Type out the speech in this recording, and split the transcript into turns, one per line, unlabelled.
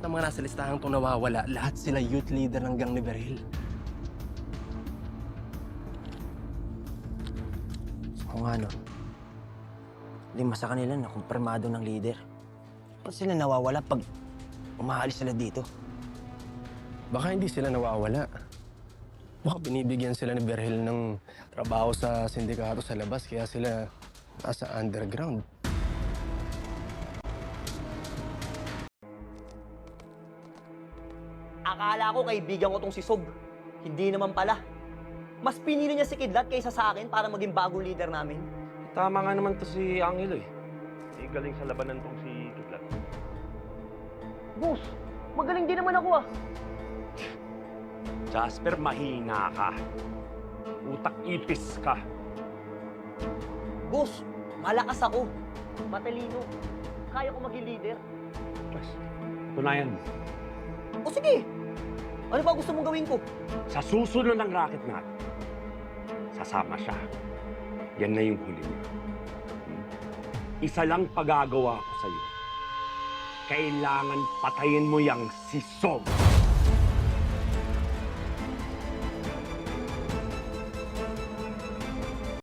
ng mga nasa listahan itong nawawala, lahat sila youth leader ng gang ni Berhil.
Oo nga, no? 5 sa kanila na kumpirmado ng leader. Ba't sila nawawala pag umaalis sila dito?
Baka hindi sila nawawala. Baka binibigyan sila ni Berhil ng trabaho sa sindikato sa labas, kaya sila nasa underground.
Akala ko kaibigan ko tong si Sob. Hindi naman pala. Mas pinili niya si Kidlat kaysa sa akin para maging bagong leader namin.
Tama nga naman to si Angelo eh. Galing sa labanan tong si Kidlat.
Boss, magaling din naman ako ah.
Jasper, mahina ka. Utak ipis ka.
Boss, malakas ako. Matalino. Kaya ko maging leader.
Pues, tunayan mo.
O sige, ano ba gusto mong gawin ko?
Sa susunod ng racket natin, sasama siya. Yan na yung huli niya. Isa lang pagagawa ko sa'yo. Kailangan patayin mo yang si Sob.